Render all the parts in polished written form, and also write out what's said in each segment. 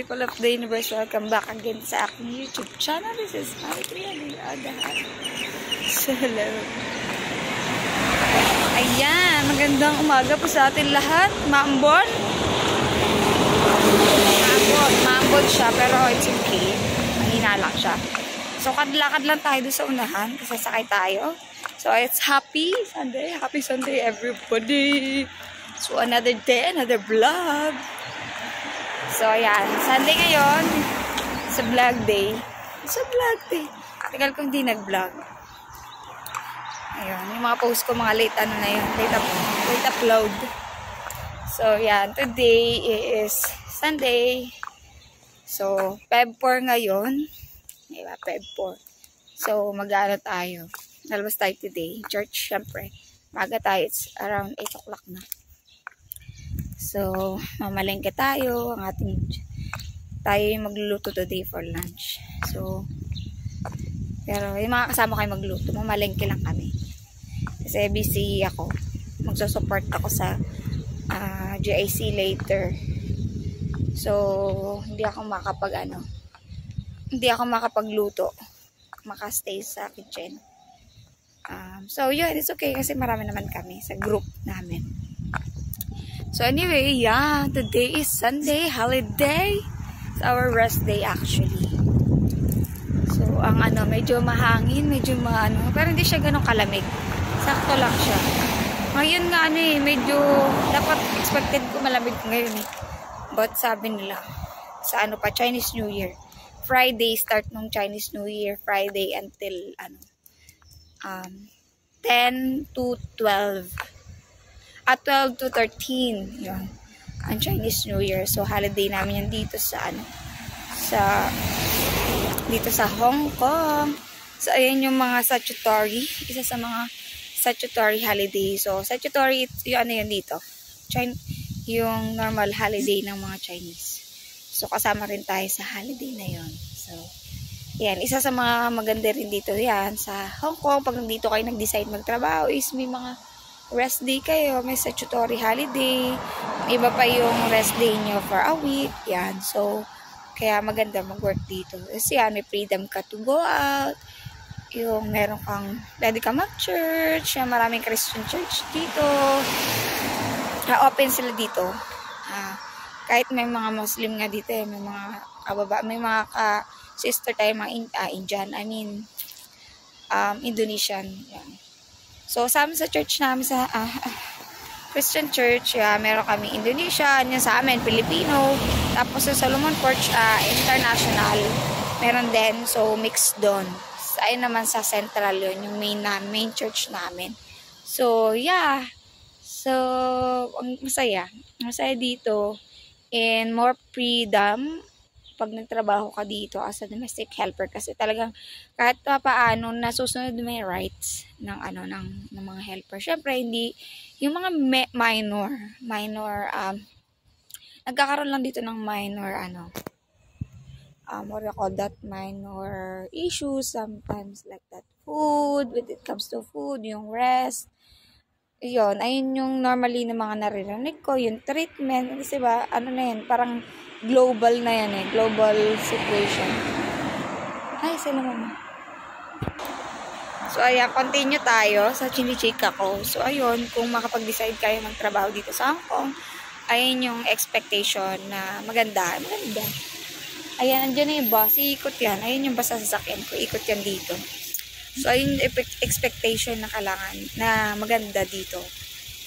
people of the universe, welcome back again sa aking YouTube channel. This is Maritria Adahan. So, hello. Ayan, magandang umaga po sa atin lahat. Maambon. Maambon siya, pero it's okay. Mahina lang siya. So, kadlakad lang tayo doon sa unahan kasi sakay tayo. So, it's happy Sunday. Happy Sunday, everybody. So, another day, another vlog. So, ayan. Sunday ngayon. Sa vlog day. Sa vlog day. Tagal kong hindi nag-vlog. Ayun. Yung mga post ko, mga late ano na yun. Late upload. So, ayan. Today is Sunday. So, Feb 4 ngayon. Diba? Feb 4. So, mag-ano tayo. Nalabas tayo today. Church, syempre. Maga tayo. It's around 8 o'clock na. So, mamalengke tayo. Tayo yung magluluto today for lunch. So, pero yung mga kasama kayo magluto, mamalengke lang kami. Kasi busy ako. Magsusupport ako sa GIC later. So, hindi ako makapagluto. Makastay sa kitchen. So, yun, it's okay kasi marami naman kami sa group namin. So anyway, yeah, today is Sunday, holiday. It's our rest day actually. So, ang medyo mahangin, medyo pero hindi siya ganun kalamig. Sakto lang siya. Ngayon nga medyo, dapat expected ko malamig ngayon eh. But sabi nila, sa Chinese New Year. Friday, start nung Chinese New Year, Friday until 10 to 12. At 12 to 13, yun, ang Chinese New Year. So, holiday namin yan dito dito sa Hong Kong. So, ayan yung mga statutory, isa sa mga statutory holiday. So, statutory, yung yun dito, yung normal holiday ng mga Chinese. So, kasama rin tayo sa holiday na yun. So, yan, isa sa mga maganda rin dito yan sa Hong Kong. Pag nandito kayo nag-decide magtrabaho is may mga rest day kayo, may statutory holiday, iba pa yung rest day nyo for a week, yan. So, kaya maganda mag-work dito. Kasi yan, may freedom ka to go out, yung meron kang, pwede ka mag-church, yan, maraming Christian church dito, open sila dito. Kahit may mga Muslim nga dito, may mga may mga sister tayo, mga Indian, Indonesian, yan. So, sa church namin, sa Christian church, meron kami Indonesian, yan sa amin, Filipino. Tapos sa Solomon Porch, international, meron din. So, mixed doon. Ayun naman sa central yun, yung main church namin. So, yeah. So, masaya. Masaya dito. And more freedom pag nagtrabaho ka dito as a domestic helper kasi talagang kahit paano nasusunod mo yung rights ng mga helper. Syempre hindi yung mga minor nagkakaroon lang dito ng minor what do you call that, minor issues sometimes, like that food, when it comes to food, yung rest. Ayun yung normally na mga naririnig ko, yung treatment, kasi ba, na yan, parang global na yan eh, global situation. Ay, sila mama. So, ayan, continue tayo sa chinichika ko. So, ayun, kung makapag-decide kayo magtrabaho dito sa Hong Kong, ayun yung expectation na maganda. Ayan, andyan na yung bus, iikot yan. Ayun yung bus sa sasakyan ko, ikot yan dito. So, ayun expectation na kailangan na maganda dito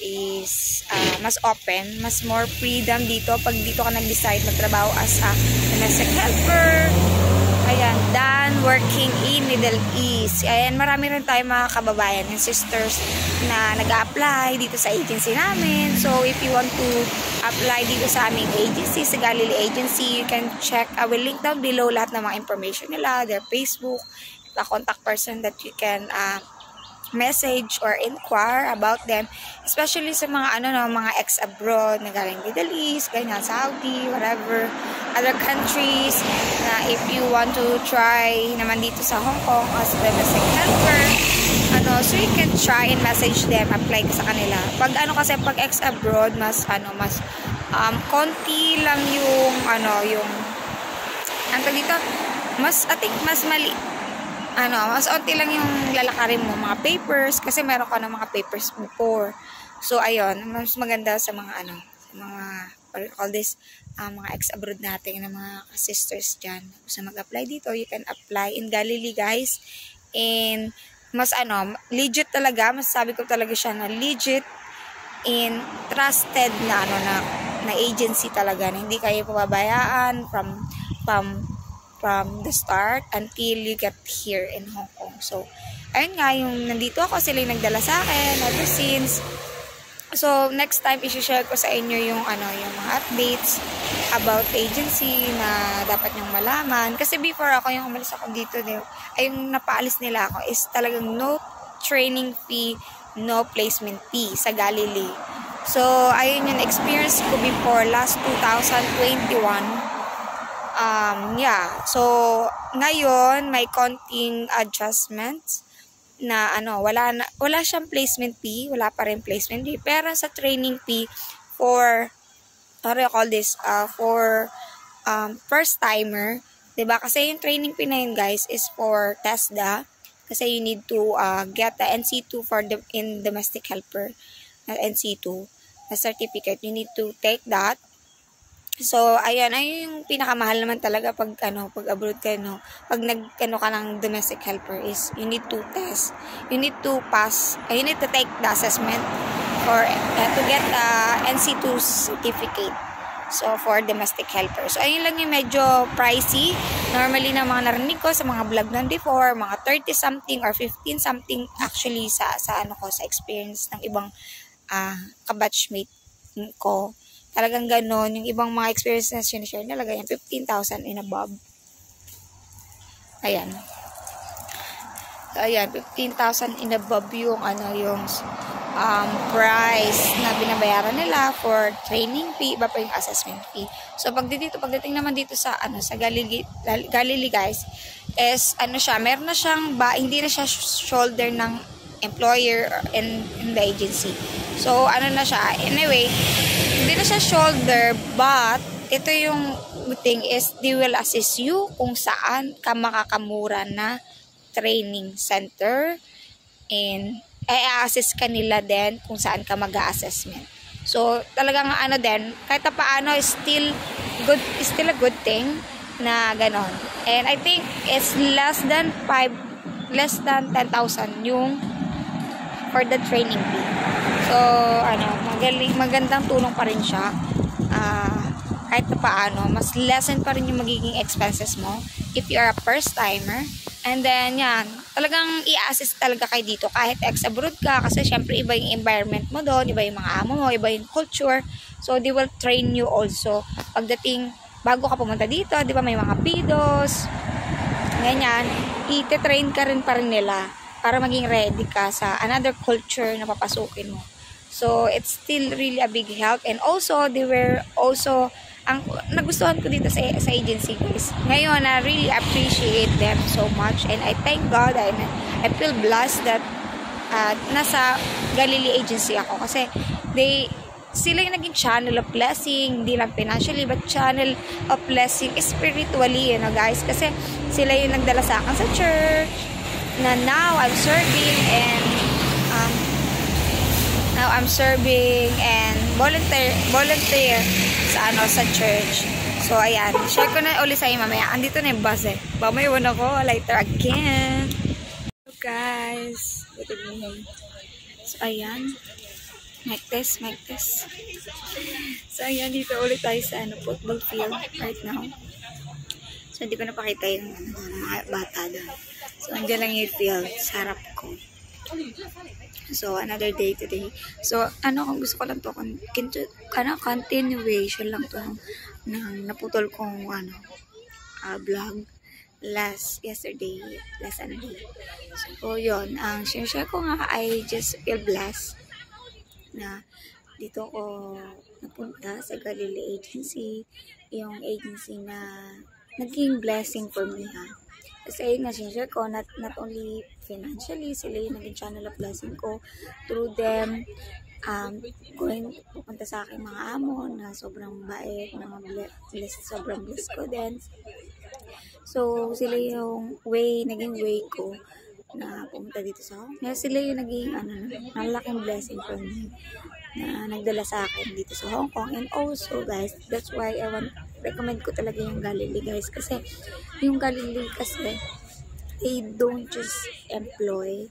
is mas open, mas more freedom dito pag dito ka nag-decide magtrabaho as a domestic helper. Ayan, done working in Middle East. Ayan, marami rin tayo mga kababayan and sisters na nag-a-apply dito sa agency namin. So, if you want to apply dito sa aming agency, sa Galilee Agency, you can check, I will link down below lahat ng mga information nila, their Facebook, the contact person that you can message or inquire about them, especially sa mga mga ex-abroad na galing Middle East, ganyan, Saudi, whatever, other countries, na if you want to try naman dito sa Hong Kong as a domestic helper, so you can try and message them, apply ka sa kanila. Pag kasi pag ex-abroad, mas konti lang yung Antog dito, mas, I think, mas mali, mas onti lang yung lalakarin mo, mga papers, kasi meron ka ng mga papers before. So, ayun, mas maganda sa mga, sa mga, what you call this, mga ex-abroad natin, ng mga sisters dyan. Gusto mag-apply dito, you can apply in Galilee, guys. And, mas, legit talaga, masasabi ko talaga siya na legit and trusted na, na agency talaga, na hindi kayo pababayaan from the start until you get here in Hong Kong. So, ayun nga, yung nandito ako, sila yung nagdala sa akin ever since. So, next time, isi-share ko sa inyo yung, yung mga updates about agency na dapat nyong malaman. Kasi before ako, yung umalis ako dito, ay yung napaalis nila ako is talagang no training fee, no placement fee sa Galilee. So, ayun yung experience ko before last 2021. Yeah. So, ngayon, may konting adjustments na wala siyang placement fee, wala pa rin placement fee, pero sa training fee for, what do you call this, for first timer, 'di ba? Kasi yung training fee na yun, guys, is for TESDA, kasi you need to get the NC2 for in domestic helper, NC2 na certificate, you need to take that. So, ayun yung pinakamahal naman talaga pag abroad ka, pag ka ng domestic helper is you need to test, you need to pass, you need to take the assessment for to get the NC2 certificate. So, for domestic helper. So, ayun lang yung medyo pricey. Normally na mga narinig ko sa mga vlog nan before, mga 30 something or 15 something actually sa experience ng ibang kabatchmate ko. Talagang ganon, yung ibang mga experience na sinishare nalaga yan, 15,000 and above. Ayan. So, ayan, 15,000 and above yung, yung price na binabayaran nila for training fee, iba pa yung assessment fee. So, pagdating naman dito sa, sa Galilee, guys, is, meron na siyang, hindi na siya shoulder ng employer in the agency. So, na siya, anyway, hindi na siya shoulder, but ito yung thing is they will assist you kung saan ka makakamura na training center, and i-assist ka nila din kung saan ka mag-assessment. So, talagang din, kahit paano is still a good thing na ganon. And I think it's less than 10,000 yung for the training fee. So, magandang tulong pa rin siya. Kahit paano, mas lessen pa rin yung magiging expenses mo if you are a first timer. And then, yan, talagang i-assist talaga kayo dito kahit ex-abroad ka, kasi syempre iba yung environment mo doon, iba yung mga amo mo, iba yung culture. So, they will train you also. Pagdating, bago ka pumunta dito, di ba may mga PIDOs, ganyan, i-train ka rin pa rin nila para maging ready ka sa another culture na papasukin mo. So, it's still really a big help. And also, they were also, ang nagustuhan ko dito sa agency, guys. Ngayon, I really appreciate them so much. And I thank God, and I feel blessed that nasa Galilee agency ako. Kasi, sila yung naging channel of blessing, hindi lang financially, but channel of blessing spiritually, guys. Kasi, sila yung nagdala sa akin sa church, na now I'm serving and volunteer sa church. So, ayan. Share ko na ulit sa inyo mamaya. Andito na yung bus Bamayawan ako later again. So, guys. Good evening. So, ayan. Mic test. So, ayan. Dito ulit tayo sa football field right now. So, hindi ko napakita yung mga bata doon. So, andyan lang yung field sa harap ko. So, another day today. So, kung gusto ko lang to, continuation lang to ng naputol kong, vlog last day. So, yun. Ang share ko nga, I just feel blessed na dito ko napunta sa Galilee Agency. Yung agency na naging blessing for me, Kasi na-share ko, not only financially, sila yung naging channel of blessing ko. Through them, pupunta sa aking mga amo na sobrang bait, sobrang blessed ko din. So, sila yung naging way ko na pumunta dito sa Hong Kong. Sila yung naging, malaking blessing for me na nagdala sa akin dito sa Hong Kong. And also, guys, that's why recommend ko talaga yung Galilee, guys. Kasi, yung Galilee kasi, they don't just employ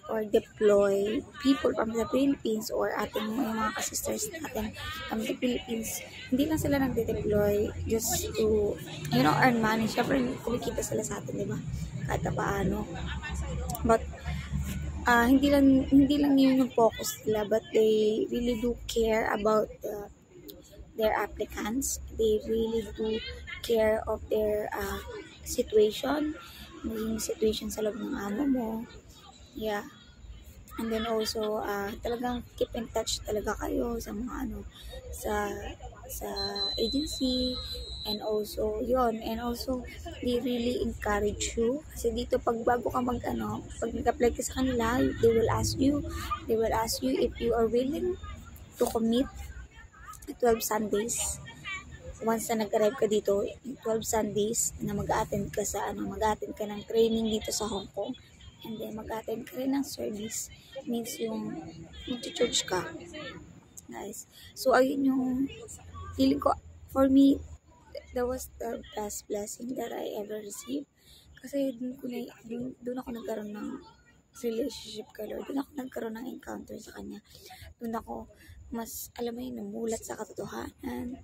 or deploy people from the Philippines or ating mga ka-sisters natin from the Philippines. Hindi lang sila nagde-deploy just to, earn money. Siyempre, kumikita sila sa atin, di ba? Kahit na paano. But, hindi lang yun yung focus nila, but they really do care about their applicants. They really do care of their situation, maging situation sa loob ng amo mo. Yeah. And then also, talagang keep in touch talaga kayo sa mga sa agency. And also, and also, they really encourage you. Kasi dito, pag bago ka pag nag-apply ka sa kanila, they will ask you if you are willing to commit 12 Sundays. Once na nag-arrive ka dito, 12 Sundays na mag-attend ka ng training dito sa Hong Kong. And then, mag-attend ka rin ng service. Means yung mag-church ka. Guys. So, ayun yung feeling ko. For me, that was the best blessing that I ever received. Kasi doon ako nagkaroon ng relationship kay Lord. Doon ako nagkaroon ng encounter sa Kanya. Doon ako mas, alam mo yun, namulat sa katotohanan.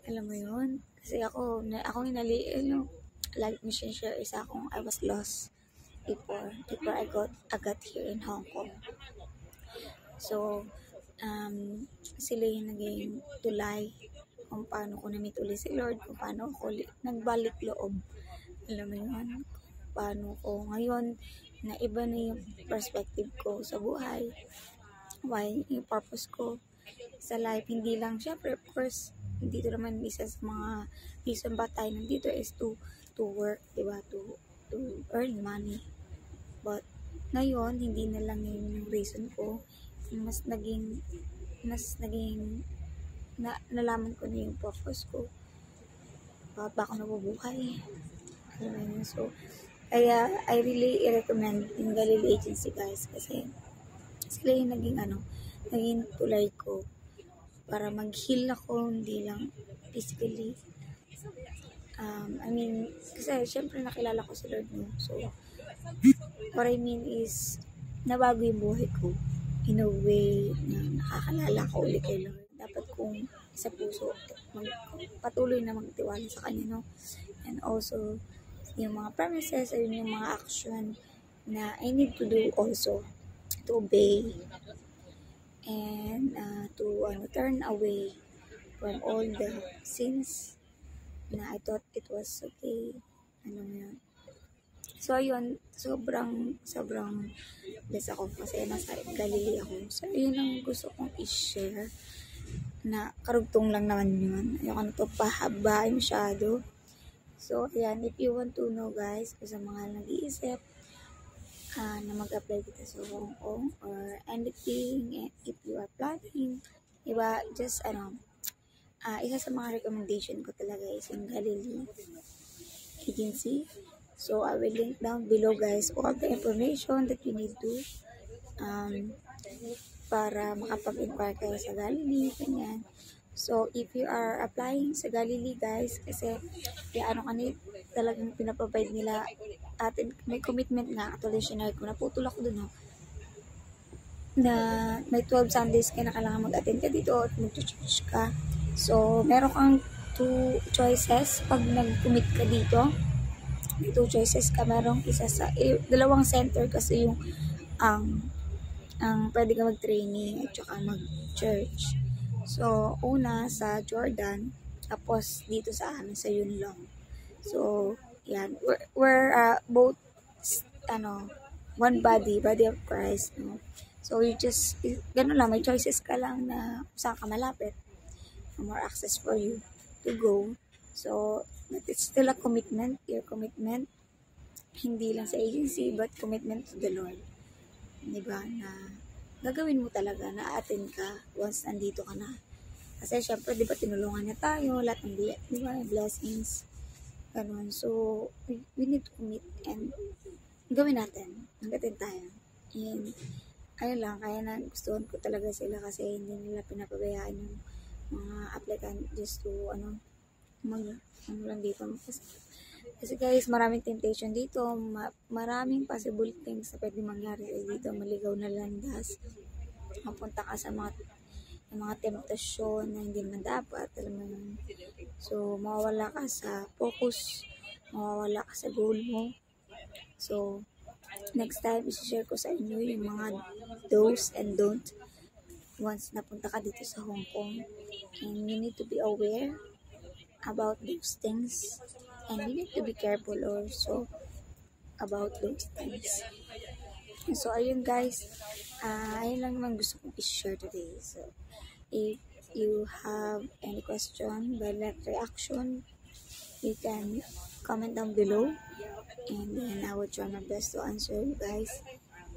Alam mo yun? Kasi ako like mo share isa akong I was lost before I got here in Hong Kong. So, sila yung naging tulay kung paano ko na-meet ulit si Lord, kung paano ako nagbalik loob. Alam mo yun? Paano ko ngayon na iba na yung perspective ko sa buhay. Why? Yung purpose ko sa life. Hindi lang, syempre, of course, dito naman isa sa mga reason ba tayo nandito is to work, diba? To earn money. But, ngayon, hindi na lang yun yung reason ko. Mas naging nalaman ko na yung purpose ko. Bakit ba ako nabubuhay? So, kaya, I really recommend yung Galilee Agency, guys. Kasi, sila yung naging tulay ko para mag-heal ako, hindi lang physically. Kasi, syempre, nakilala ko si Lord, no? So, what I mean is, nabago yung buhay ko in a way na nakakalala ko ulit kay Lord. Dapat kong sa puso patuloy na magtiwala sa Kanya, no? And also, yung mga promises or yung mga action na I need to do also to obey and to turn away from all the sins na I thought it was okay. Yun. So, ayun, sobrang bless ako kasi nasa Galilee ako. So, yun ang gusto kong i-share na karugtong lang naman yun. Ayoko na ito pahabain masyado. So, ayan, if you want to know, guys, kung sa mga nag-iisip na mag-apply dito sa Hong Kong or anything, if you are planning, diba, just, isa sa mga recommendation ko talaga is yung Galilee Agency. So, I will link down below, guys, all the information that you need to para makapag-inquire kayo sa Galilee, ganyan. So, if you are applying sa Galilee, guys, kasi talagang pinaprovide nila atin, may commitment nga, actually, sinare ko, naputol ako dun, no? Na may 12 Sundays ka na kailangan mag-attend ka dito at mag-church ka. So, meron kang 2 choices pag nag-commit ka dito. May 2 choices ka. Merong isa sa, dalawang center kasi yung pwede ka mag-training at saka mag-church. So, una sa Jordan, tapos dito sa amin sa Yuen Long. So, yan. We're both, one body of Christ, no? So, you just, ganun lang, may choices ka lang na saan ka malapit. More access for you to go. So, but it's still a commitment, your commitment, hindi lang sa agency, but commitment to the Lord. Diba? Na gagawin mo talaga, na-attend ka once nandito ka na. Kasi syempre, diba, tinulungan niya tayo, lahat ng diba, blessings. Ganun. So, we need to commit and gawin natin. Hanggatin tayo. And, ayun lang, kaya na gustuhan ko talaga sila kasi hindi nila pinapabayaan yung mga applicant just to, lang dito. Kasi guys, maraming temptation dito, maraming possible things na pwede mangyari dito, maligaw na landas, mapunta ka sa mga temptasyon na hindi naman dapat, alam mo yun. So, mawawala ka sa focus, mawawala ka sa goal mo. So, next time, isi-share ko sa inyo yung mga do's and don't once napunta ka dito sa Hong Kong. And you need to be aware about those things. And you need to be careful also about those things. So, ayun guys. Ayun lang naman gusto kong i-share today. So, if you have any question, direct reaction, you can comment down below. And then I will try my best to answer you guys.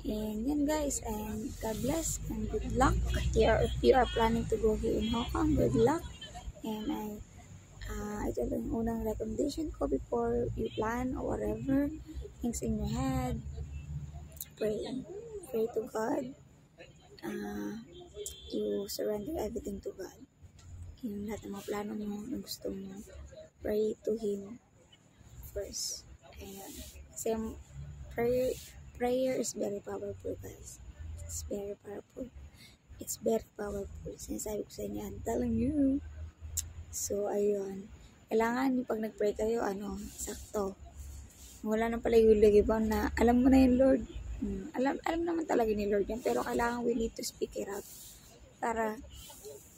And yan guys, and God bless and good luck. If you are planning to go here in Hong Kong, good luck. And ito lang yung unang recommendation ko before you plan or whatever things in your head. Pray to God. You surrender everything to God. Yung lahat ng mga plano mo na gusto mo, pray to Him first. Ayan. Kasi prayer is very powerful guys. It's very powerful. It's very powerful. Sinasabi ko sa inyo, I'm telling you. So, ayun. Kailangan pag nag-pray kayo, sakto. Wala nang pala yung ba na, alam mo na yun, Lord. Alam naman talaga ni Lord yan, pero kailangan we need to speak it out para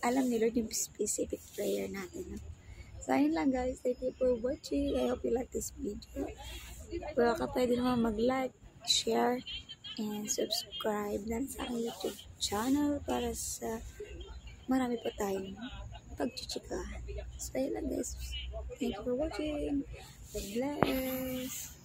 alam ni Lord yung specific prayer natin. No? So, ayun lang guys. Thank you for watching. I hope you like this video. Pero pwede naman mag-like, share, and subscribe na sa aking YouTube channel para sa marami pa tayong pagchichikahan. So, ayun lang guys. Thank you for watching. God bless.